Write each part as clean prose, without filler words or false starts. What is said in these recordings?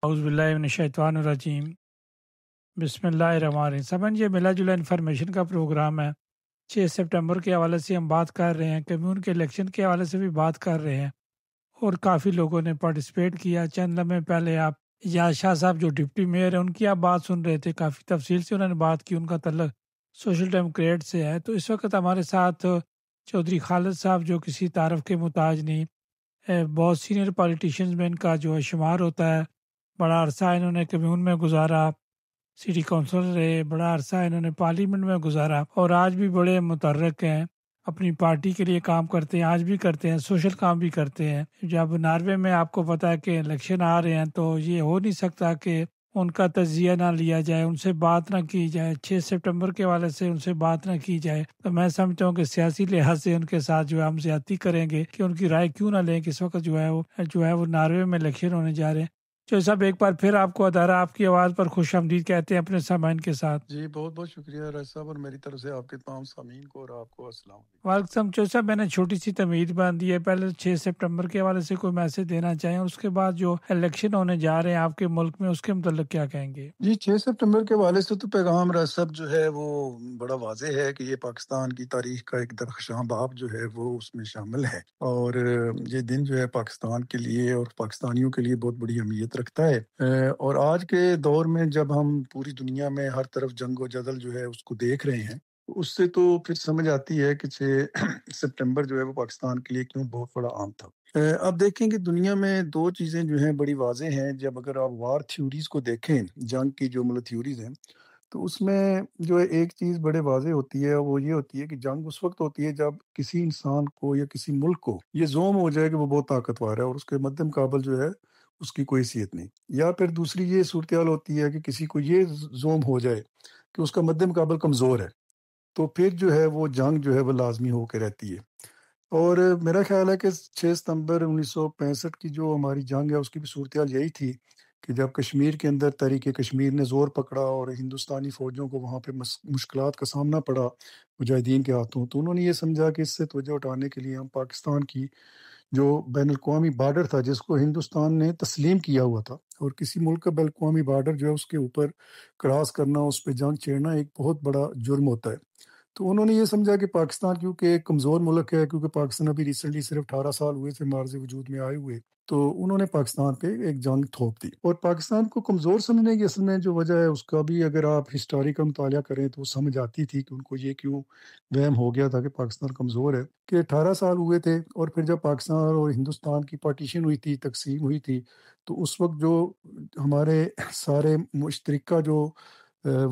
اعوذ باللہ من الشیطان الرجیم بسم اللہ الرحمن الرحیم۔ سمجھ یہ ملا جلا انفارمیشن کا پروگرام ہے۔ 6 سپٹمبر کے حوالے سے ہم بات کر رہے ہیں، کمیون کے الیکشن کے حوالے سے بھی بات کر رہے ہیں، اور کافی لوگوں نے پارٹیسپیٹ کیا۔ چند لمحے پہلے آپ یا شاہ صاحب جو ڈپٹی میئر ہیں ان کی آپ بات سن رہے تھے، کافی تفصیل سے انہوں نے بات کی، ان کا تعلق سوشل ڈیموکریٹ سے ہے۔ تو اس وقت ہمارے ساتھ چودھری خالد صاحب جو کسی تعارف کے محتاج نہیں، بہت سینئر پالیٹیشینز میں ان کا جو ہے شمار ہوتا ہے۔ بڑا عرصہ انہوں نے کمیون میں گزارا، سٹی کونسلر رہے، بڑا عرصہ انہوں نے پارلیمنٹ میں گزارا، اور آج بھی بڑے متحرک ہیں، اپنی پارٹی کے لیے کام کرتے ہیں، آج بھی کرتے ہیں، سوشل کام بھی کرتے ہیں۔ جب ناروے میں آپ کو پتا ہے کہ الیکشن آ رہے ہیں تو یہ ہو نہیں سکتا کہ ان کا تجزیہ نہ لیا جائے، ان سے بات نہ کی جائے، 6 سپٹمبر کے حوالے سے ان سے بات نہ کی جائے۔ تو میں سمجھتا ہوں کہ سیاسی لحاظ سے ان کے ساتھ جو ہے ہم زیادتی کریں گے کہ ان کی رائے کیوں نہ لیں کہ اس وقت جو ہے وہ ناروے میں الیکشن ہونے جا رہے ہیں۔ جو صاحب ایک بار پھر آپ کو ادارہ آپ کی آواز پر خوش آمدید کہتے ہیں اپنے سامعین کے ساتھ۔ جی بہت بہت شکریہ راج صاحب، اور میری طرف سے آپ کے تمام سامعین کو اور آپ کو السلام علیکم۔ وعلیکم السلام۔ جو صاحب میں نے چھوٹی سی تمہید باندھی ہے، پہلے 6 سپٹمبر کے حوالے سے کوئی میسج دینا چاہیں، اور اس کے بعد جو الیکشن ہونے جا رہے ہیں آپ کے ملک میں اس کے متعلق کیا کہیں گے؟ جی 6 سپٹمبر کے حوالے سے تو پیغام راج صاحب جو ہے وہ بڑا واضح ہے کہ یہ پاکستان کی تاریخ کا ایک درخشاں باب جو ہے وہ اس میں شامل ہے، اور یہ دن جو ہے پاکستان کے لیے اور پاکستانیوں کے لیے بہت بڑی اہمیت رکھتا ہے۔ اور آج کے دور میں جب ہم پوری دنیا میں ہر طرف جنگ و جدل جو ہے اس کو دیکھ رہے ہیں، اس سے تو پھر سمجھ آتی ہے کہ 6 سپٹمبر جو ہے وہ پاکستان کے لیے کیوں بہت بڑا عام تھا۔ اب دیکھیں کہ دنیا میں دو چیزیں جو ہیں بڑی واضح ہیں۔ جب اگر آپ وار تھیوریز کو دیکھیں، جنگ کی جو مطلب تھیوریز ہیں، تو اس میں جو ایک چیز بڑے واضح ہوتی ہے وہ یہ ہوتی ہے کہ جنگ اس وقت ہوتی ہے جب کسی انسان کو یا کسی ملک کو یہ زوم ہو جائے کہ وہ بہت طاقتور ہے اور اس کے مد مقابل جو ہے اس کی کوئی حیثیت نہیں، یا پھر دوسری یہ صورتحال ہوتی ہے کہ کسی کو یہ زوم ہو جائے کہ اس کا مد مقابل کمزور ہے، تو پھر جو ہے وہ جنگ جو ہے وہ لازمی ہو کے رہتی ہے۔ اور میرا خیال ہے کہ 6 ستمبر 1965 کی جو ہماری جنگ ہے اس کی بھی صورتحال یہی تھی کہ جب کشمیر کے اندر تحریک کشمیر نے زور پکڑا اور ہندوستانی فوجوں کو وہاں پہ مشکلات کا سامنا پڑا مجاہدین کے ہاتھوں، تو انہوں نے یہ سمجھا کہ اس سے توجہ اٹھانے کے لیے ہم پاکستان کی جو بین الاقوامی بارڈر تھا جس کو ہندوستان نے تسلیم کیا ہوا تھا، اور کسی ملک کا بین الاقوامی بارڈر جو ہے اس کے اوپر کراس کرنا، اس پہ جنگ چھیڑنا ایک بہت بڑا جرم ہوتا ہے۔ تو انہوں نے یہ سمجھا کہ پاکستان کیونکہ ایک کمزور ملک ہے، کیونکہ پاکستان ابھی ریسنٹلی صرف 18 سال ہوئے تھے معرض وجود میں آئے ہوئے، تو انہوں نے پاکستان پہ ایک جنگ تھوپ دی۔ اور پاکستان کو کمزور سمجھنے کی اصل میں جو وجہ ہے اس کا بھی اگر آپ ہسٹوری کا مطالعہ کریں تو وہ سمجھ آتی تھی کہ ان کو یہ کیوں وہم ہو گیا تھا کہ پاکستان کمزور ہے، کہ 18 سال ہوئے تھے، اور پھر جب پاکستان اور ہندوستان کی پارٹیشن ہوئی تھی، تقسیم ہوئی تھی، تو اس وقت جو ہمارے سارے مشترکہ جو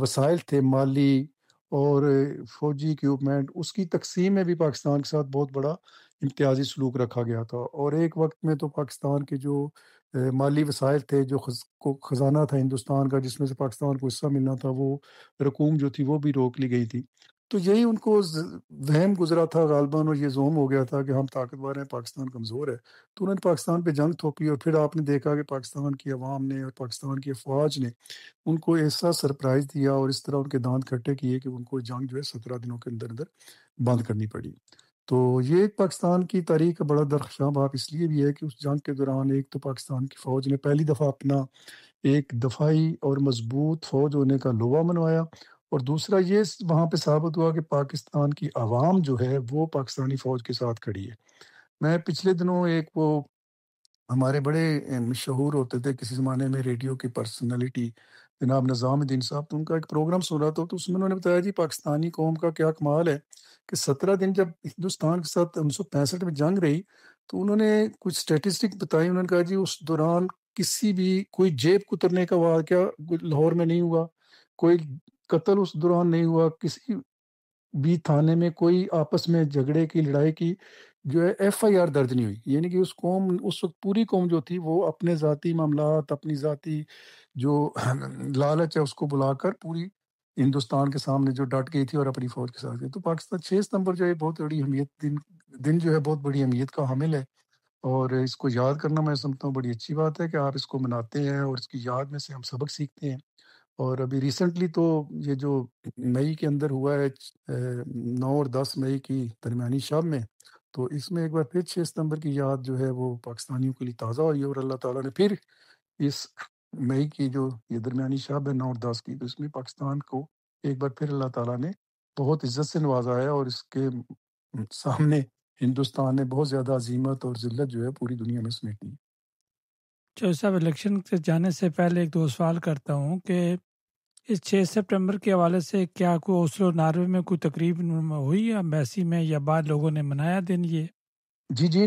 وسائل تھے، مالی اور فوجی اکوپمنٹ، اس کی تقسیم میں بھی پاکستان کے ساتھ بہت بڑا امتیازی سلوک رکھا گیا تھا۔ اور ایک وقت میں تو پاکستان کے جو مالی وسائل تھے، جو خزانہ تھا ہندوستان کا جس میں سے پاکستان کو حصہ ملنا تھا، وہ رقوم جو تھی وہ بھی روک لی گئی تھی۔ تو یہی ان کو وہم گزرا تھا غالباً، اور یہ زوم ہو گیا تھا کہ ہم طاقتور ہیں، پاکستان کمزور ہے، تو انہوں نے پاکستان پہ جنگ تھوپی۔ اور پھر آپ نے دیکھا کہ پاکستان کی عوام نے اور پاکستان کی افواج نے ان کو ایسا سرپرائز دیا اور اس طرح ان کے دانت کھٹے کیے کہ ان کو جنگ جو ہے 17 دنوں کے اندر اندر بند کرنی پڑی۔ تو یہ ایک پاکستان کی تاریخ کا بڑا درخشاں باب اس لیے بھی ہے کہ اس جنگ کے دوران ایک تو پاکستان کی فوج نے پہلی دفعہ اپنا ایک دفاعی اور مضبوط فوج ہونے کا لوہا منوایا، اور دوسرا یہ وہاں پہ ثابت ہوا کہ پاکستان کی عوام جو ہے وہ پاکستانی فوج کے ساتھ کھڑی ہے۔ میں پچھلے دنوں ایک وہ ہمارے بڑے مشہور ہوتے تھے کسی زمانے میں ریڈیو کی پرسنالٹی جناب نظام الدین صاحب، تو ان کا ایک پروگرام سن رہا تھا، تو اس میں انہوں نے بتایا جی پاکستانی قوم کا کیا کمال ہے کہ 17 دن جب ہندوستان کے ساتھ 1965 میں جنگ رہی، تو انہوں نے کچھ اسٹیٹسٹک بتائی۔ انہوں نے کہا جی اس دوران کسی بھی کوئی جیب کترنے کا واقعہ لاہور میں نہیں ہوا، کوئی قتل اس دوران نہیں ہوا، کسی بھی تھانے میں کوئی آپس میں جھگڑے کی لڑائی کی جو ہے ایف آئی آر درج نہیں ہوئی، یعنی کہ اس قوم اس وقت پوری قوم جو تھی وہ اپنے ذاتی معاملات، اپنی ذاتی جو لالچ ہے اس کو بلا کر پوری ہندوستان کے سامنے جو ڈٹ گئی تھی اور اپنی فوج کے ساتھ گئی۔ تو پاکستان 6 ستمبر جو ہے بہت بڑی اہمیت دن جو ہے بہت بڑی اہمیت کا حامل ہے، اور اس کو یاد کرنا میں سمجھتا ہوں بڑی اچھی بات ہے کہ آپ اس کو مناتے ہیں، اور اس کی یاد میں سے ہم سبق سیکھتے ہیں۔ اور ابھی ریسنٹلی تو یہ جو مئی کے اندر ہوا ہے 9 اور 10 مئی کی درمیانی شب میں، تو اس میں ایک بار پھر 6 ستمبر کی یاد جو ہے وہ پاکستانیوں کے لیے تازہ ہوئی، اور اللہ تعالیٰ نے پھر اس مئی کی جو یہ درمیانی شب ہے 9 اور 10 کی، تو اس میں پاکستان کو ایک بار پھر اللہ تعالیٰ نے بہت عزت سے نوازا ہے، اور اس کے سامنے ہندوستان نے بہت زیادہ عظیمت اور ذلت جو ہے پوری دنیا میں سمیٹی ہے۔ جو صاحب الیکشن سے جانے سے پہلے ایک دو سوال کرتا ہوں کہ اس 6 سپٹمبر کے حوالے سے کیا کوئی اوسلو ناروے میں کوئی تقریب ہوئی ہے امبیسی میں، یا بعد لوگوں نے منایا دن یہ؟ جی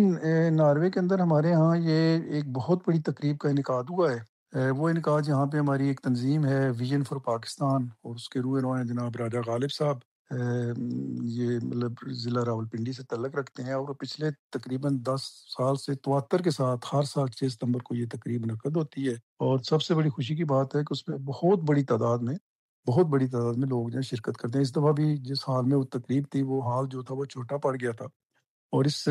ناروے کے اندر ہمارے ہاں یہ ایک بہت بڑی تقریب کا انعقاد ہوا ہے۔ وہ انعقاد یہاں پہ ہماری ایک تنظیم ہے ویژن فار پاکستان، اور اس کے روح ہیں جناب راجہ غالب صاحب۔ یہ مطلب ضلع راولپنڈی سے تعلق رکھتے ہیں، اور پچھلے تقریباً 10 سال سے تواتر کے ساتھ ہر سال 6 ستمبر کو یہ تقریب منعقد ہوتی ہے، اور سب سے بڑی خوشی کی بات ہے کہ اس میں بہت بڑی تعداد میں لوگ جو ہیں شرکت کرتے ہیں۔ اس دفعہ بھی جس حال میں وہ تقریب تھی، وہ حال جو تھا وہ چھوٹا پڑ گیا تھا، اور اس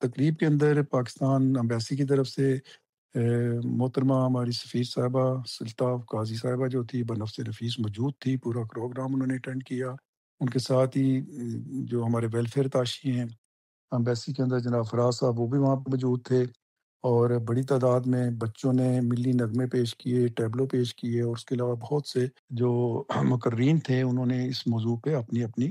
تقریب کے اندر پاکستان امبیسی کی طرف سے محترمہ ہماری سفیر صاحبہ سلطاف قاضی صاحبہ جو تھی بنفس نفیس موجود تھی، پورا پروگرام انہوں نے اٹینڈ کیا۔ ان کے ساتھ ہی جو ہمارے ویلفیئر تاشی ہیں امبیسی کے اندر جناب فراز صاحب، وہ بھی وہاں پہ موجود تھے، اور بڑی تعداد میں بچوں نے ملی نغمے پیش کیے، ٹیبلو پیش کیے، اور اس کے علاوہ بہت سے جو مقررین تھے انہوں نے اس موضوع پہ اپنی اپنی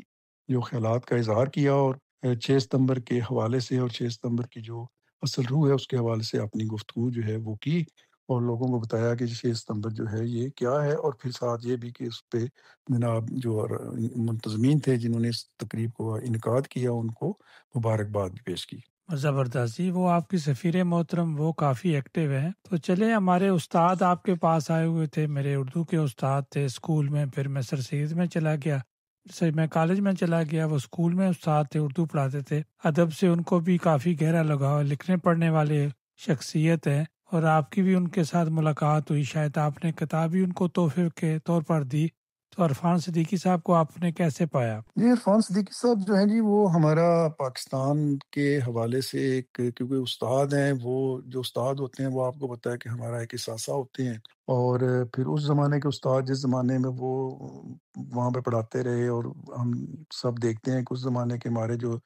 جو خیالات کا اظہار کیا، اور 6 ستمبر کے حوالے سے اور 6 ستمبر کی جو اصل روح ہے اس کے حوالے سے اپنی گفتگو جو ہے وہ کی، اور لوگوں کو بتایا کہ 6 ستمبر جو ہے یہ کیا ہے، اور پھر ساتھ یہ بھی کہ اس پہ جناب جو منتظمین تھے جنہوں نے اس تقریب کو انعقاد کیا ان کو مبارکباد بھی پیش کی۔ زبردست جی، وہ آپ کی سفیر محترم وہ کافی ایکٹیو ہیں۔ تو چلے، ہمارے استاد آپ کے پاس آئے ہوئے تھے، میرے اردو کے استاد تھے اسکول میں، پھر میں سر سید میں چلا گیا، میں کالج میں چلا گیا، وہ اسکول میں استاد تھے، اردو پڑھاتے تھے، ادب سے ان کو بھی کافی گہرا لگاؤ، لکھنے پڑھنے والے شخصیت ہیں، اور آپ کی بھی ان کے ساتھ ملاقات ہوئی، شاید آپ نے کتاب بھی ان کو تحفے کے طور پر دی۔ تو عرفان صدیقی صاحب کو آپ نے کیسے پایا؟ جی عرفان صدیقی صاحب جو ہیں جی وہ ہمارا پاکستان کے حوالے سے ایک، کیونکہ استاد ہیں، وہ جو استاد ہوتے ہیں وہ آپ کو پتہ ہے کہ ہمارا ایک اثاثہ ہوتے ہیں، اور پھر اس زمانے کے استاد جس زمانے میں وہ وہاں پہ پڑھاتے رہے، اور ہم سب دیکھتے ہیں کہ اس زمانے کے ہمارے جو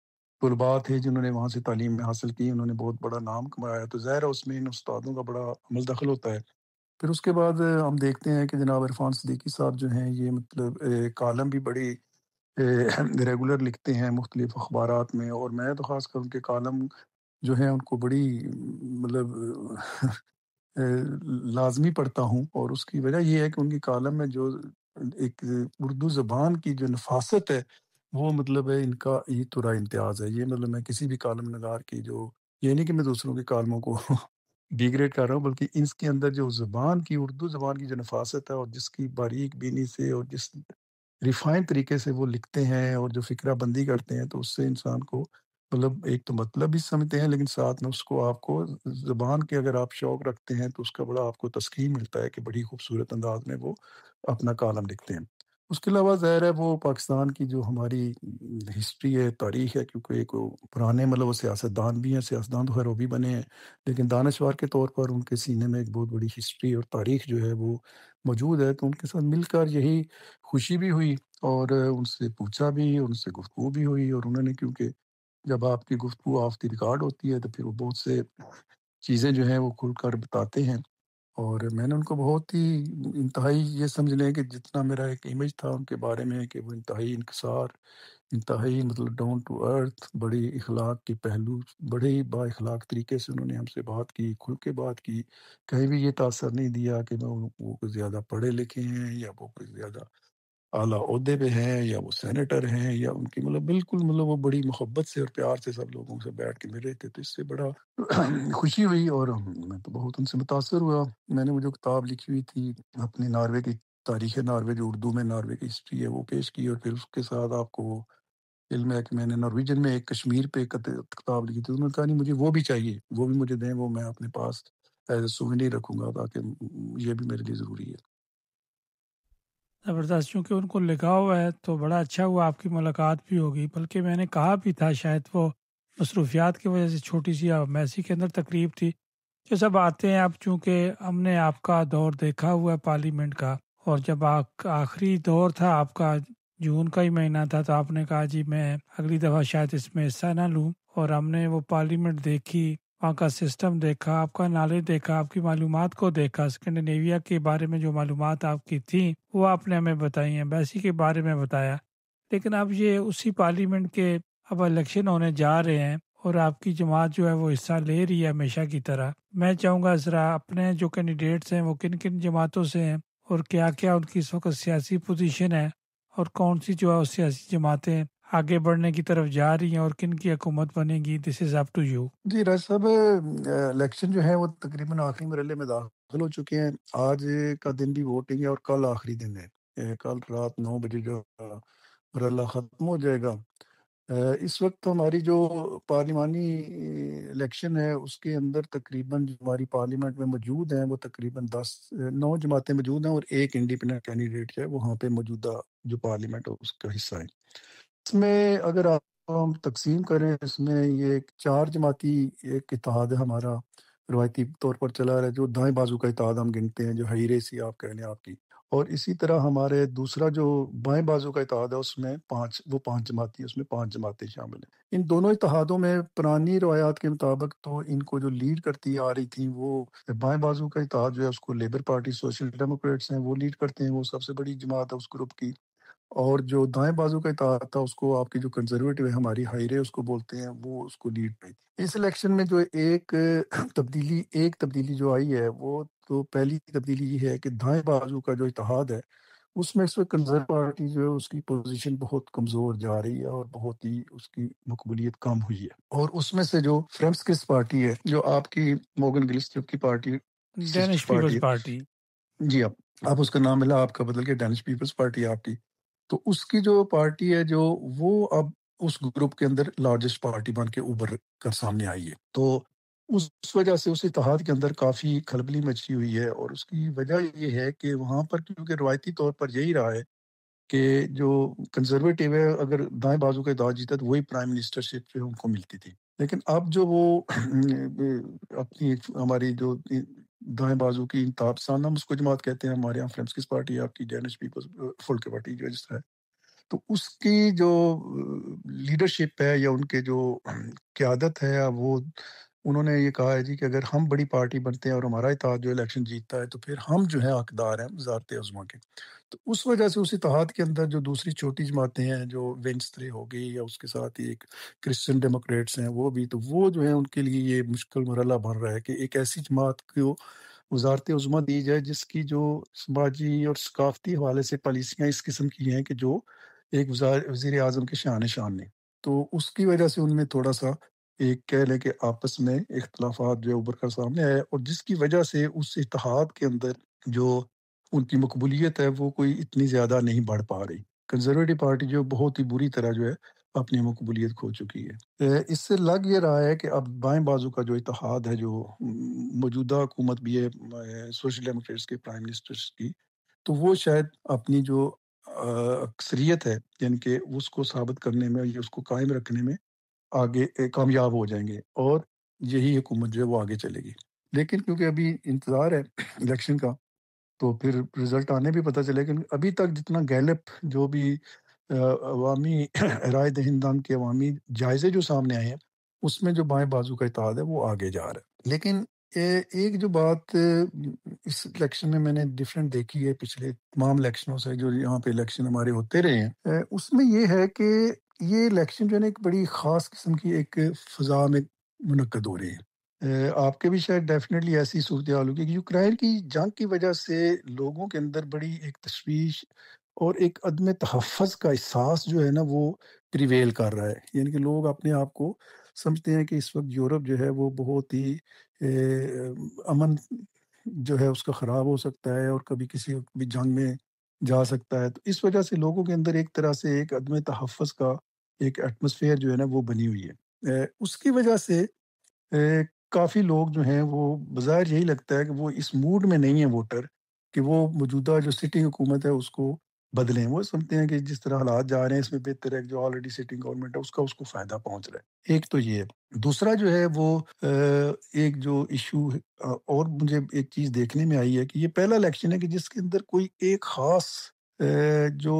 طلباء تھے جنہوں نے وہاں سے تعلیم حاصل کی، انہوں نے بہت بڑا نام کمایا، تو ظاہر ہے اس میں ان استادوں کا بڑا عمل دخل ہوتا ہے۔ پھر اس کے بعد ہم دیکھتے ہیں کہ جناب عرفان صدیقی صاحب جو ہیں یہ مطلب کالم بھی بڑی ریگولر لکھتے ہیں مختلف اخبارات میں، اور میں تو خاص کر ان کے کالم جو ہیں ان کو بڑی مطلب لازمی پڑھتا ہوں، اور اس کی وجہ یہ ہے کہ ان کی کالم میں جو ایک اردو زبان کی جو نفاست ہے وہ مطلب ہے ان کا یہ ترا امتیاز ہے۔ یہ مطلب میں کسی بھی کالم نگار کی جو، یہ نہیں کہ میں دوسروں کے کالموں کو ڈیگریڈ کر رہا ہوں، بلکہ اس کے اندر جو زبان کی، اردو زبان کی جو نفاست ہے، اور جس کی باریک بینی سے اور جس ریفائن طریقے سے وہ لکھتے ہیں اور جو فکرہ بندی کرتے ہیں، تو اس سے انسان کو مطلب ایک تو مطلب بھی سمجھتے ہیں، لیکن ساتھ میں اس کو آپ کو زبان کے اگر آپ شوق رکھتے ہیں تو اس کا بڑا آپ کو تسکین ملتا ہے کہ بڑی خوبصورت انداز میں وہ اپنا کالم لکھتے ہیں۔ اس کے علاوہ ظاہر ہے وہ پاکستان کی جو ہماری ہسٹری ہے، تاریخ ہے، کیونکہ ایک وہ پرانے مطلب وہ سیاستدان بھی ہیں، سیاستدان تو خیر وہ بھی بنے ہیں، لیکن دانشور کے طور پر ان کے سینے میں ایک بہت بڑی ہسٹری اور تاریخ جو ہے وہ موجود ہے، تو ان کے ساتھ مل کر یہی خوشی بھی ہوئی، اور ان سے پوچھا بھی، ان سے گفتگو بھی ہوئی، اور انہوں نے، کیونکہ جب آپ کی گفتگو آف دی ریکارڈ ہوتی ہے تو پھر وہ بہت سے چیزیں جو ہیں وہ کھل کر بتاتے ہیں، اور میں نے ان کو بہت ہی انتہائی یہ سمجھ لیں کہ جتنا میرا ایک امیج تھا ان کے بارے میں کہ وہ انتہائی انکسار، انتہائی مطلب ڈاؤن ٹو ارتھ، بڑی اخلاق کے پہلو، بڑے ہی با اخلاق طریقے سے انہوں نے ہم سے بات کی، کھل کے بات کی، کہیں بھی یہ تاثر نہیں دیا کہ وہ کوئی زیادہ پڑھے لکھے ہیں یا وہ کوئی زیادہ اعلیٰ عہدے پہ ہیں یا وہ سینیٹر ہیں، یا ان کی مطلب بالکل مطلب وہ بڑی محبت سے اور پیار سے سب لوگوں سے بیٹھ کے مل رہے تھے، تو اس سے بڑا خوشی ہوئی، اور میں تو بہت ان سے متاثر ہوا۔ میں نے وہ جو کتاب لکھی ہوئی تھی اپنی ناروے کی تاریخ ناروے، جو اردو میں ناروے کی ہسٹری ہے، وہ پیش کی، اور پھر اس کے ساتھ آپ کو وہ علم ہے کہ میں نے نارویجن میں ایک کشمیر پہ کتاب لکھی تھی، انہوں نے کہا نہیں مجھے وہ بھی چاہیے، وہ بھی مجھے دیں، وہ میں اپنے پاس ایز اے سووینیر رکھوں گا، تاکہ یہ بھی میرے لیے ضروری ہے۔ زبردست، چونکہ ان کو لگاؤ ہے تو بڑا اچھا ہوا، آپ کی ملاقات بھی ہوگی، بلکہ میں نے کہا بھی تھا شاید وہ مصروفیات کی وجہ سے چھوٹی سی میسی کے اندر تقریب تھی۔ جو سب آتے ہیں اب، چونکہ ہم نے آپ کا دور دیکھا ہوا ہے پارلیمنٹ کا، اور جب آخری دور تھا آپ کا، جون کا ہی مہینہ تھا، تو آپ نے کہا جی میں اگلی دفعہ شاید اس میں حصہ نہ لوں، اور ہم نے وہ پارلیمنٹ دیکھی، وہاں کا سسٹم دیکھا، آپ کا نالج دیکھا، آپ کی معلومات کو دیکھا، اسکینڈینیویا کے بارے میں جو معلومات آپ کی تھیں وہ آپ نے ہمیں بتائی ہیں، بیسی کے بارے میں بتایا۔ لیکن اب یہ اسی پارلیمنٹ کے اب الیکشن ہونے جا رہے ہیں اور آپ کی جماعت جو ہے وہ حصہ لے رہی ہے ہمیشہ کی طرح۔ میں چاہوں گا ذرا اپنے جو کینڈیڈیٹس ہیں وہ کن کن جماعتوں سے ہیں اور کیا کیا ان کی اس وقت سیاسی پوزیشن ہے، اور کون سی جو ہے سیاسی جماعتیں آگے بڑھنے کی طرف جا رہی ہیں اور کن کی حکومت بنے گی۔ دس از اپ ٹو یو۔ جی راج صاحب، الیکشن جو ہے وہ تقریباً آخری مرحلے میں داخل ہو چکے ہیں۔ آج کا دن بھی ووٹنگ ہے اور کل آخری دن ہے۔ کل رات 9 بجے جو مرحلہ ختم ہو جائے گا۔ اس وقت ہماری جو پارلیمانی الیکشن ہے اس کے اندر تقریباً جو ہماری پارلیمنٹ میں موجود ہیں وہ تقریباً 9 جماعتیں موجود ہیں، اور ایک انڈیپینڈنٹ کینڈیڈیٹ ہے وہاں پہ موجودہ جو پارلیمنٹ ہے اس کا حصہ ہے۔ اس میں اگر آپ ہم تقسیم کریں، اس میں یہ ایک 4 جماعتی ایک اتحاد ہے ہمارا، روایتی طور پر چلا رہا ہے، جو دائیں بازو کا اتحاد ہم گنتے ہیں، جو ہائی ریسی آپ کہہ لیں آپ کی۔ اور اسی طرح ہمارے دوسرا جو بائیں بازو کا اتحاد ہے اس میں 5 جماعتی، اس میں 5 جماعتیں شامل ہیں۔ ان دونوں اتحادوں میں پرانی روایات کے مطابق تو ان کو جو لیڈ کرتی آ رہی تھیں، وہ بائیں بازو کا اتحاد جو ہے اس کو لیبر پارٹی سوشل ڈیموکریٹس ہیں وہ لیڈ کرتے ہیں، وہ سب سے بڑی جماعت ہے اس گروپ کی۔ اور جو دائیں بازو کا اتحاد تھا اس کو آپ کی جو کنزرویٹو ہے ہماری ہائرے اس کو بولتے ہیں، وہ اس کو لیڈ پہ تھی۔ اس الیکشن میں جو ایک تبدیلی جو آئی ہے، وہ تو پہلی تبدیلی یہ ہے کہ دائیں بازو کا جو اتحاد ہے اس میں اس وقت کنزر پارٹی جو ہے اس کی پوزیشن بہت کمزور جا رہی ہے اور بہت ہی اس کی مقبولیت کم ہوئی ہے۔ اور اس میں سے جو فرینسکس پارٹی ہے، جو آپ کی موگن گلسٹر کی پارٹی ڈینش سسٹر پارٹی پیپلز ہے، پارٹی۔ جی آپ اس کا نام ملا آپ کا بدل کے ڈینش پیپلز پارٹی آپ کی، تو اس کی جو پارٹی ہے جو وہ اب اس گروپ کے اندر لارجسٹ پارٹی بن کے ابھر کر سامنے آئی ہے۔ تو اس وجہ سے اس اتحاد کے اندر کافی کھلبلی مچی ہوئی ہے، اور اس کی وجہ یہ ہے کہ وہاں پر کیونکہ روایتی طور پر یہی رہا ہے کہ جو کنزرویٹو ہے اگر دائیں بازو کا اتحاد جیتا تو وہی پرائم منسٹر شپ جو ہے ان کو ملتی تھی۔ لیکن اب جو وہ اپنی ہماری جو دائیں بازو کی انتہا ہم اس کو جماعت کہتے ہیں، ہمارے یہاں فرینسکس پارٹی آپ کی ڈینش پیپلز فلک پارٹی جو جس طرح، تو اس کی جو لیڈرشپ ہے یا ان کے جو قیادت ہے وہ انہوں نے یہ کہا ہے جی کہ اگر ہم بڑی پارٹی بنتے ہیں اور ہمارا اتحاد جو الیکشن جیتتا ہے تو پھر ہم جو ہے حقدار ہیں وزارت عظمیٰ کے۔ تو اس وجہ سے اس اتحاد کے اندر جو دوسری چھوٹی جماعتیں ہیں جو وینسٹرے ہو گئی یا اس کے ساتھ ہی ایک کرسچن ڈیموکریٹس ہیں وہ بھی، تو وہ جو ہے ان کے لیے یہ مشکل مرحلہ بن رہا ہے کہ ایک ایسی جماعت کو وزارت عظمیٰ دی جائے جس کی جو سماجی اور ثقافتی حوالے سے پالیسیاں اس قسم کی ہیں کہ جو ایک وزیر اعظم کے شان شان نے، تو اس کی وجہ سے ان میں تھوڑا سا ایک کہہ لیں کہ آپس میں اختلافات جو ابھر کر سامنے آئے، اور جس کی وجہ سے اس اتحاد کے اندر جو ان کی مقبولیت ہے وہ کوئی اتنی زیادہ نہیں بڑھ پا رہی۔ کنزرویٹو پارٹی جو بہت ہی بری طرح جو ہے اپنی مقبولیت کھو چکی ہے۔ اس سے لگ یہ رہا ہے کہ اب بائیں بازو کا جو اتحاد ہے، جو موجودہ حکومت بھی ہے سوشل ڈیموکریٹس کے پرائم منسٹرز کی، تو وہ شاید اپنی جو اکثریت ہے یعنی کہ اس کو ثابت کرنے میں یا اس کو قائم رکھنے میں آگے کامیاب ہو جائیں گے، اور یہی حکومت جو ہے وہ آگے چلے گی۔ لیکن کیونکہ ابھی انتظار ہے الیکشن کا تو پھر رزلٹ آنے بھی پتہ چلے، لیکن ابھی تک جتنا گیلپ جو بھی عوامی رائے دہندگان کے عوامی جائزے جو سامنے آئے ہیں اس میں جو بائیں بازو کا اتحاد ہے وہ آگے جا رہا ہے۔ لیکن ایک جو بات اس الیکشن میں نے ڈفرینٹ دیکھی ہے پچھلے تمام الیکشنوں سے جو یہاں پہ الیکشن ہمارے ہوتے رہے ہیں، اس میں یہ ہے کہ یہ الیکشن جو ہے نا ایک بڑی خاص قسم کی ایک فضا میں منعقد ہو رہے ہیں۔ آپ کے بھی شاید ڈیفینیٹلی ایسی صورتحال ہوگی کہ یوکرائن کی جنگ کی وجہ سے لوگوں کے اندر بڑی ایک تشویش اور ایک عدم تحفظ کا احساس جو ہے نا وہ پریویل کر رہا ہے، یعنی کہ لوگ اپنے آپ کو سمجھتے ہیں کہ اس وقت یورپ جو ہے وہ بہت ہی امن جو ہے اس کا خراب ہو سکتا ہے اور کبھی کسی بھی جنگ میں جا سکتا ہے۔ تو اس وجہ سے لوگوں کے اندر ایک طرح سے ایک عدم تحفظ کا ایک ایٹماسفیئر جو ہے نا وہ بنی ہوئی ہے۔ اس کی وجہ سے کافی لوگ جو ہیں وہ بظاہر یہی لگتا ہے کہ وہ اس موڈ میں نہیں ہیں ووٹر کہ وہ موجودہ جو سٹنگ حکومت ہے اس کو بدلیں۔ وہ سمجھتے ہیں کہ جس طرح حالات جا رہے ہیں اس میں بہتر ہے کہ جو آلریڈی سٹنگ گورنمنٹ ہے اس کو فائدہ پہنچ رہا ہے۔ ایک تو یہ ہے، دوسرا جو ہے وہ ایک جو ایشو اور مجھے ایک چیز دیکھنے میں آئی ہے کہ یہ پہلا الیکشن ہے کہ جس کے اندر کوئی ایک خاص جو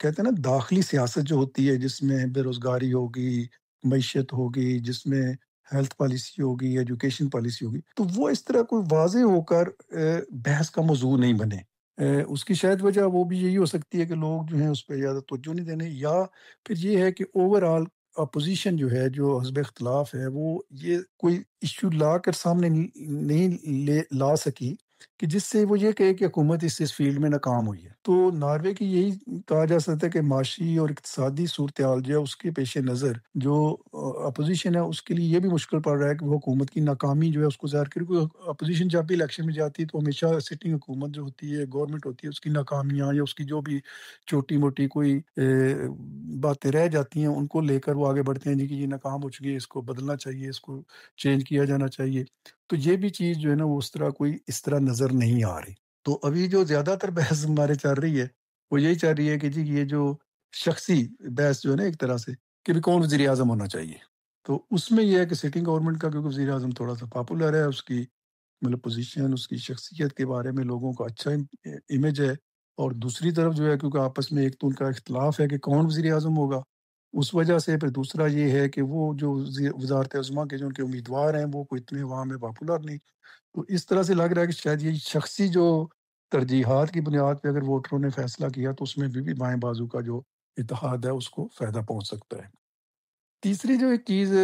کہتے ہیں نا داخلی سیاست جو ہوتی ہے جس میں بے روزگاری ہوگی، معیشت ہوگی، جس میں ہیلتھ پالیسی ہوگی، ایجوکیشن پالیسی ہوگی، تو وہ اس طرح کوئی واضح ہو کر بحث کا موضوع نہیں بنے۔ اس کی شاید وجہ وہ بھی یہی ہو سکتی ہے کہ لوگ جو ہیں اس پہ زیادہ توجہ نہیں دینے، یا پھر یہ ہے کہ اوور آل اپوزیشن جو ہے، جو حزب اختلاف ہے، وہ یہ کوئی ایشو لا کر سامنے نہیں لا سکی کہ جس سے وہ یہ کہے کہ حکومت اس فیلڈ میں ناکام ہوئی ہے۔ تو ناروے کی یہی کہا جا سکتا ہے کہ معاشی اور اقتصادی صورتحال جو ہے اس کے پیش نظر جو اپوزیشن ہے اس کے لیے یہ بھی مشکل پڑ رہا ہے کہ وہ حکومت کی ناکامی جو ہے اس کو ظاہر کرے۔ کیونکہ اپوزیشن جب بھی الیکشن میں جاتی ہے تو ہمیشہ سٹنگ حکومت جو ہوتی ہے، گورنمنٹ ہوتی ہے، اس کی ناکامیاں یا اس کی جو بھی چھوٹی موٹی کوئی باتیں رہ جاتی ہیں ان کو لے کر وہ آگے بڑھتے ہیں، جی کہ یہ ناکام ہو چکی ہے، اس کو بدلنا چاہیے، اس کو چینج کیا جانا چاہیے۔ تو یہ بھی چیز جو ہے نا وہ اس طرح نظر نہیں آ رہی۔ تو ابھی جو زیادہ تر بحث ہمارے چل رہی ہے وہ یہی چل رہی ہے کہ جی یہ جو شخصی بحث جو ہے نا ایک طرح سے کہ بھی کون وزیر اعظم ہونا چاہیے، تو اس میں یہ ہے کہ سٹنگ گورنمنٹ کا، کیونکہ وزیر اعظم تھوڑا سا پاپولر ہے، اس کی مطلب پوزیشن، اس کی شخصیت کے بارے میں لوگوں کا اچھا امیج ہے، اور دوسری طرف جو ہے کیونکہ آپس میں ایک تو ان کا اختلاف ہے کہ کون وزیر اعظم ہوگا، اس وجہ سے پھر دوسرا یہ ہے کہ وہ جو وزارت عظمیٰ کے جو ان کے امیدوار ہیں وہ کوئی اتنے عوام میں پاپولر نہیں۔ تو اس طرح سے لگ رہا ہے کہ شاید یہ شخصی جو ترجیحات کی بنیاد پہ اگر ووٹروں نے فیصلہ کیا تو اس میں بھی بائیں بازو کا جو اتحاد ہے اس کو فائدہ پہنچ سکتا ہے۔ تیسری جو ایک چیز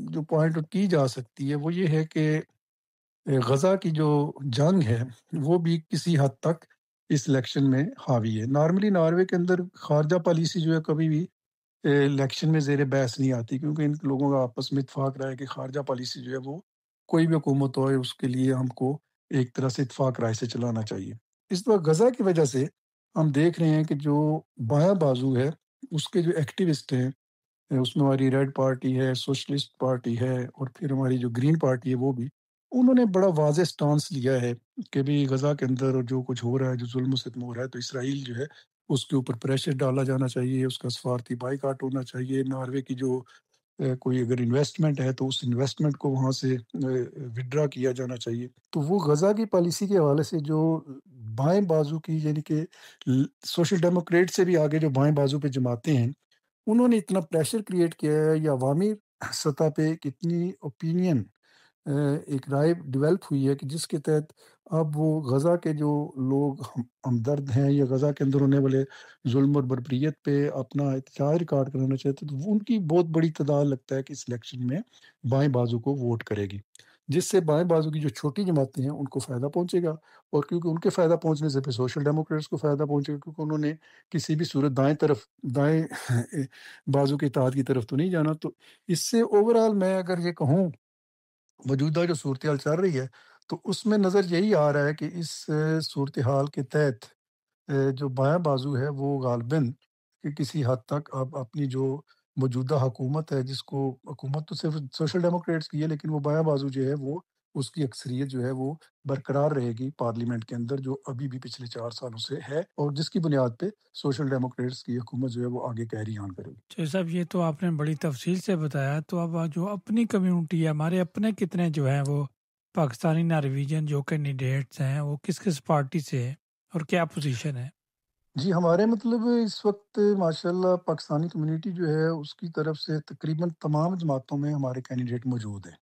جو پوائنٹ کی جا سکتی ہے وہ یہ ہے کہ غزہ کی جو جنگ ہے وہ بھی کسی حد تک اس الیکشن میں حاوی ہے۔ نارملی ناروے کے اندر خارجہ پالیسی جو ہے کبھی بھی الیکشن میں زیر بحث نہیں آتی، کیونکہ ان لوگوں کا آپس میں اتفاق رہا ہے کہ خارجہ پالیسی جو ہے وہ کوئی بھی حکومت ہو اس کے لیے ہم کو ایک طرح سے اتفاق رائے سے چلانا چاہیے۔ اس وقت غزہ کی وجہ سے ہم دیکھ رہے ہیں کہ جو بایاں بازو ہے اس کے جو ایکٹیوسٹ ہیں، اس میں ہماری ریڈ پارٹی ہے، سوشلسٹ پارٹی ہے، اور پھر ہماری جو گرین پارٹی ہے وہ بھی، انہوں نے بڑا واضح سٹانس لیا ہے کہ بھی غزہ کے اندر جو کچھ ہو رہا ہے، جو ظلم و ستم ہو رہا ہے، تو اسرائیل جو ہے اس کے اوپر پریشر ڈالا جانا چاہیے، اس کا سفارتی بائی کاٹ ہونا چاہیے، ناروے کی جو کوئی اگر انویسٹمنٹ ہے تو اس انویسٹمنٹ کو وہاں سے وڈرا کیا جانا چاہیے۔ تو وہ غزہ کی پالیسی کے حوالے سے جو بائیں بازو کی، یعنی کہ سوشل ڈیموکریٹ سے بھی آگے جو بائیں بازو پہ جماعتیں ہیں، انہوں نے اتنا پریشر کریٹ کیا ہے، یا عوامی سطح پہ کتنی اوپینین ایک رائے ڈیولپ ہوئی ہے کہ جس کے تحت اب وہ غزہ کے جو لوگ ہمدرد ہیں یا غزہ کے اندر ہونے والے ظلم اور بربریت پہ اپنا احتجاج ریکارڈ کرانا چاہتے ہیں، تو ان کی بہت بڑی تعداد لگتا ہے کہ اس الیکشن میں بائیں بازو کو ووٹ کرے گی، جس سے بائیں بازو کی جو چھوٹی جماعتیں ہیں ان کو فائدہ پہنچے گا، اور کیونکہ ان کے فائدہ پہنچنے سے پھر سوشل ڈیموکریٹس کو فائدہ پہنچے گا، کیونکہ انہوں نے کسی بھی صورت دائیں بازو کے اتحاد کی طرف تو نہیں جانا۔ تو اس سے اوور آل میں اگر یہ کہوں موجودہ جو صورتحال چل رہی ہے تو اس میں نظر یہی آ رہا ہے کہ اس صورتحال کے تحت جو بایاں بازو ہے وہ غالباً کہ کسی حد تک اب اپنی جو موجودہ حکومت ہے، جس کو حکومت تو صرف سوشل ڈیموکریٹس کی ہے، لیکن وہ بایاں بازو جو ہے وہ اس کی اکثریت جو ہے وہ برقرار رہے گی پارلیمنٹ کے اندر، جو ابھی بھی پچھلے 4 سالوں سے ہے، اور جس کی بنیاد پہ سوشل ڈیموکریٹس کی حکومت جو ہے وہ آگے کیری آن کرے گی۔ جی صاحب، یہ تو آپ نے بڑی تفصیل سے بتایا۔ تو اب جو اپنی کمیونٹی ہے، ہمارے اپنے کتنے جو ہیں وہ پاکستانی نارویجن جو کینڈیڈیٹس ہیں وہ کس کس پارٹی سے ہیں اور کیا پوزیشن ہے؟ جی ہمارے مطلب اس وقت ماشاءاللہ پاکستانی کمیونٹی جو ہے اس کی طرف سے تقریباً تمام جماعتوں میں ہمارے کینڈیڈیٹ موجود ہیں۔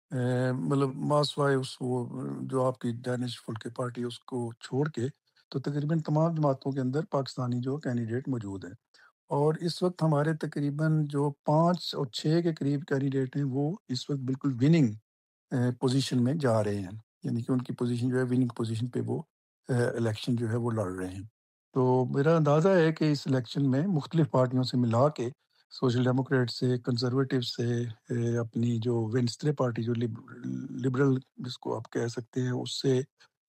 مطلب ماسوائے اس وہ جو آپ کی دینش فلکی پارٹی اس کو چھوڑ کے تو تقریباً تمام جماعتوں کے اندر پاکستانی جو کینڈیڈیٹ موجود ہیں، اور اس وقت ہمارے تقریباً جو 5 اور 6 کے قریب کینڈیڈیٹ ہیں وہ اس وقت بالکل وننگ پوزیشن میں جا رہے ہیں، یعنی کہ ان کی پوزیشن جو ہے وننگ پوزیشن پہ وہ الیکشن جو ہے وہ لڑ رہے ہیں۔ تو میرا اندازہ ہے کہ اس الیکشن میں مختلف پارٹیوں سے ملا کے سوشل ڈیموکریٹ سے، کنزرویٹو سے، اپنی جو وینسٹرے پارٹی جو لبرل جس کو آپ کہہ سکتے ہیں اس سے،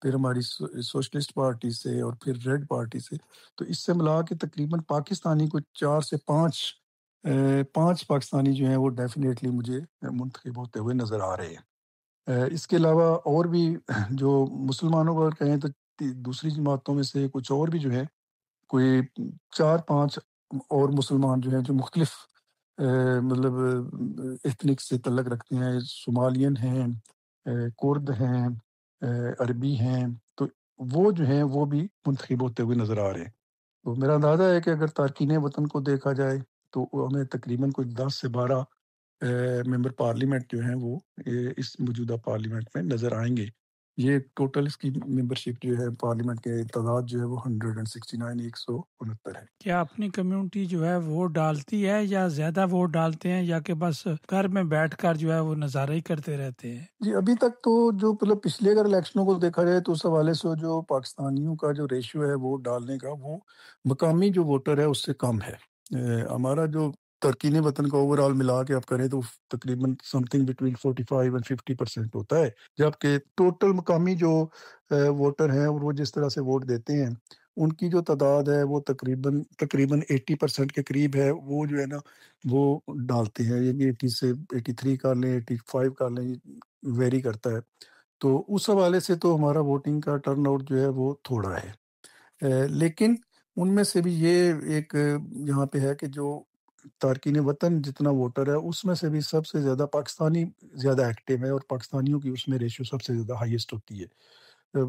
پھر ہماری سوشلسٹ پارٹی سے، اور پھر ریڈ پارٹی سے، تو اس سے ملا کے تقریباً پاکستانی کو 4 سے 5 پاکستانی جو ہیں وہ ڈیفینیٹلی مجھے منتخب ہوتے ہوئے نظر آ رہے ہیں۔ اس کے علاوہ اور بھی جو مسلمانوں کو اگر کہیں تو دوسری جماعتوں میں سے کچھ اور بھی جو ہے کوئی 4 5 اور مسلمان جو ہیں جو مختلف مطلب ایتھنک سے تعلق رکھتے ہیں، صومالین ہیں، کرد ہیں، عربی ہیں، تو وہ جو ہیں وہ بھی منتخب ہوتے ہوئے نظر آ رہے ہیں۔ تو میرا اندازہ ہے کہ اگر تارکین وطن کو دیکھا جائے تو ہمیں تقریباً کوئی 10 سے 12 ممبر پارلیمنٹ جو ہیں وہ اس موجودہ پارلیمنٹ میں نظر آئیں گے۔ یہ ٹوٹل اس کی ممبرشپ جو ہے پارلیمنٹ کے تعداد جو ہے وہ 169 ہے۔ کیا اپنی کمیونٹی جو ہے ووٹ ڈالتی ہے یا زیادہ ووٹ ڈالتے ہیں یا کہ بس گھر میں بیٹھ کر جو ہے وہ نظارہ ہی کرتے رہتے ہیں؟ جی ابھی تک تو جو مطلب پچھلے اگر الیکشنوں کو دیکھا جائے تو اس حوالے سے جو پاکستانیوں کا جو ریشیو ہے ووٹ ڈالنے کا وہ مقامی جو ووٹر ہے اس سے کم ہے۔ ہمارا جو ترکین وطن کا اوور آل ملا کے آپ کریں تو تقریباً سم تھنگ بٹوین 45 اور 50% ہوتا ہے، جبکہ ٹوٹل مقامی جو ووٹر ہیں اور وہ جس طرح سے ووٹ دیتے ہیں ان کی جو تعداد ہے وہ تقریباً 80% کے قریب ہے، وہ جو ہے نا وہ ڈالتے ہیں، یعنی 80 سے 83 کر لیں 85 کر لیں، ویری کرتا ہے۔ تو اس حوالے سے تو ہمارا ووٹنگ کا ٹرن آؤٹ جو ہے وہ تھوڑا ہے، لیکن ان میں سے بھی یہ ایک یہاں پہ ہے کہ جو تارکین وطن جتنا ووٹر ہے اس میں سے بھی سب سے زیادہ پاکستانی زیادہ ایکٹیو ہے اور پاکستانیوں کی اس میں ریشو سب سے زیادہ ہائیسٹ ہوتی ہے۔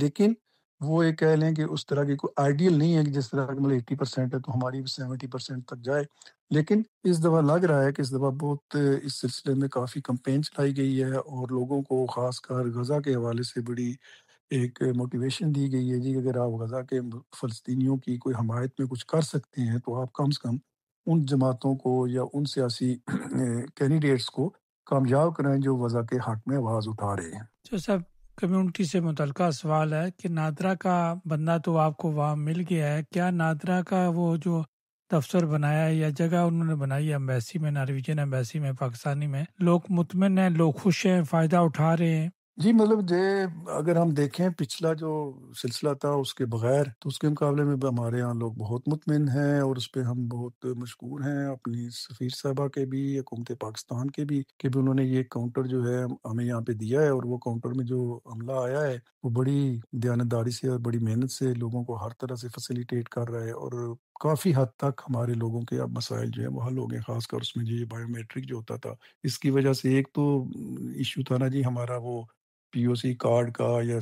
لیکن وہ یہ کہہ لیں کہ اس طرح کی کوئی آئیڈیل نہیں ہے کہ جس طرح مطلب 80% ہے تو ہماری بھی 70% تک جائے، لیکن اس دفعہ لگ رہا ہے کہ اس دفعہ بہت اس سلسلے میں کافی کمپین چلائی گئی ہے اور لوگوں کو خاص کر غزہ کے حوالے سے بڑی ایک موٹیویشن دی گئی ہے جی اگر آپ غزہ کے فلسطینیوں کی کوئی حمایت میں کچھ کر سکتے ہیں تو آپ کم سے کم ان جماعتوں کو یا ان سیاسی کینڈیڈیٹس کو کامیاب کریں جو غزہ کے حق میں آواز اٹھا رہے ہیں۔ جو سب کمیونٹی سے متعلقہ سوال ہے کہ نادرا کا بندہ تو آپ کو وہاں مل گیا ہے، کیا نادرا کا وہ جو دفتر بنایا ہے یا جگہ انہوں نے بنائی ہے ایمبیسی میں، نارویجین ایمبیسی میں پاکستانی میں، لوگ مطمئن ہیں، لوگ خوش ہیں، فائدہ اٹھا رہے ہیں؟ جی مطلب اگر ہم دیکھیں پچھلا جو سلسلہ تھا اس کے بغیر تو اس کے مقابلے میں ہمارے یہاں لوگ بہت مطمئن ہیں اور اس پہ ہم بہت مشکور ہیں اپنی سفیر صاحبہ کے بھی، حکومت پاکستان کے بھی، کہ بھی انہوں نے یہ کاؤنٹر جو ہے ہمیں یہاں پہ دیا ہے اور وہ کاؤنٹر میں جو عملہ آیا ہے وہ بڑی دیانتداری سے اور بڑی محنت سے لوگوں کو ہر طرح سے فیسیلیٹیٹ کر رہا ہے اور کافی حد تک ہمارے لوگوں کے اب مسائل جو ہیں وہ حل ہو گئے، خاص کر اس میں جو یہ بایو میٹرک جو ہوتا تھا اس کی وجہ سے ایک تو ایشو تھا نا جی ہمارا وہ پی او سی کارڈ کا یا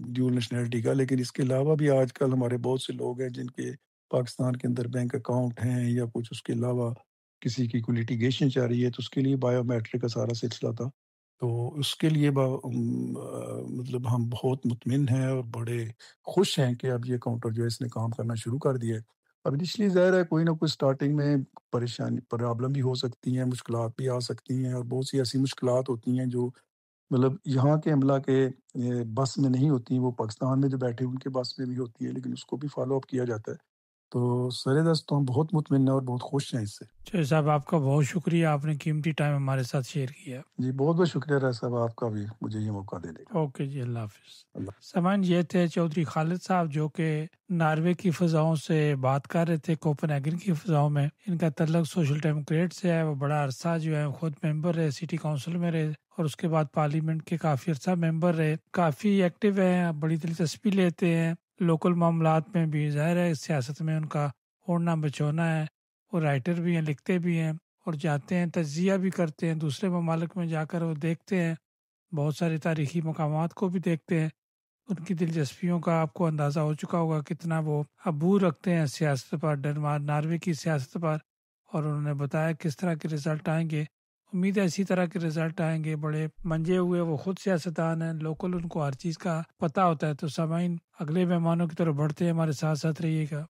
ڈیول نیشنلٹی کا، لیکن اس کے علاوہ بھی آج کل ہمارے بہت سے لوگ ہیں جن کے پاکستان کے اندر بینک اکاؤنٹ ہیں یا کچھ اس کے علاوہ کسی کی کوئی لیٹیگیشن چاہ رہی ہے تو اس کے لیے بایو میٹرک کا سارا سلسلہ تھا، تو اس کے لیے مطلب ہم بہت مطمئن ہیں اور بڑے خوش ہیں کہ اب یہ کاؤنٹر جو ہے اس نے کام کرنا شروع کر دیا ہے۔ اب انیشلی ظاہر ہے کوئی نہ کوئی سٹارٹنگ میں پرابلم بھی ہو سکتی ہیں، مشکلات بھی آ سکتی ہیں اور بہت سی ایسی مشکلات ہوتی ہیں جو مطلب یہاں کے عملہ کے بس میں نہیں ہوتی، وہ پاکستان میں جو بیٹھے ان کے بس میں بھی ہوتی ہے، لیکن اس کو بھی فالو اپ کیا جاتا ہے۔ تو سر دست تو ہم بہت مطمئن ہیں اور بہت خوش ہیں اس سے۔ چوہے صاحب آپ کا بہت شکریہ، آپ نے قیمتی ٹائم ہمارے ساتھ شیئر کیا۔ جی بہت بہت شکریہ راج صاحب آپ کا بھی مجھے یہ موقع دینے کا۔ اوکے جی، اللہ حافظ۔ اللہ سامان یہ تھے چودھری خالد صاحب جو کہ ناروے کی فضاؤں سے بات کر رہے تھے، کوپن ایگن کی فضاؤں میں۔ ان کا تعلق سوشل ڈیموکریٹ سے ہے، وہ بڑا عرصہ جو ہے خود ممبر رہے، سٹی کونسل میں رہے اور اس کے بعد پارلیمنٹ کے کافی عرصہ ممبر رہے، کافی ایکٹیو ہیں، بڑی دلچسپی لیتے ہیں لوکل معاملات میں بھی۔ ظاہر ہے سیاست میں ان کا اوڑھنا بچونا ہے، وہ رائٹر بھی ہیں، لکھتے بھی ہیں اور جاتے ہیں، تجزیہ بھی کرتے ہیں، دوسرے ممالک میں جا کر وہ دیکھتے ہیں، بہت سارے تاریخی مقامات کو بھی دیکھتے ہیں۔ ان کی دلچسپیوں کا آپ کو اندازہ ہو چکا ہوگا کتنا وہ عبور رکھتے ہیں سیاست پر، ناروے کی سیاست پر، اور انہوں نے بتایا کس طرح کے رزلٹ آئیں گے۔ امید ہے اسی طرح کے رزلٹ آئیں گے۔ بڑے منجے ہوئے وہ خود سیاستدان ہیں، لوکل ان کو ہر چیز کا پتہ ہوتا ہے۔ تو سامعین اگلے مہمانوں کی طرف بڑھتے ہیں، ہمارے ساتھ ساتھ رہیے گا۔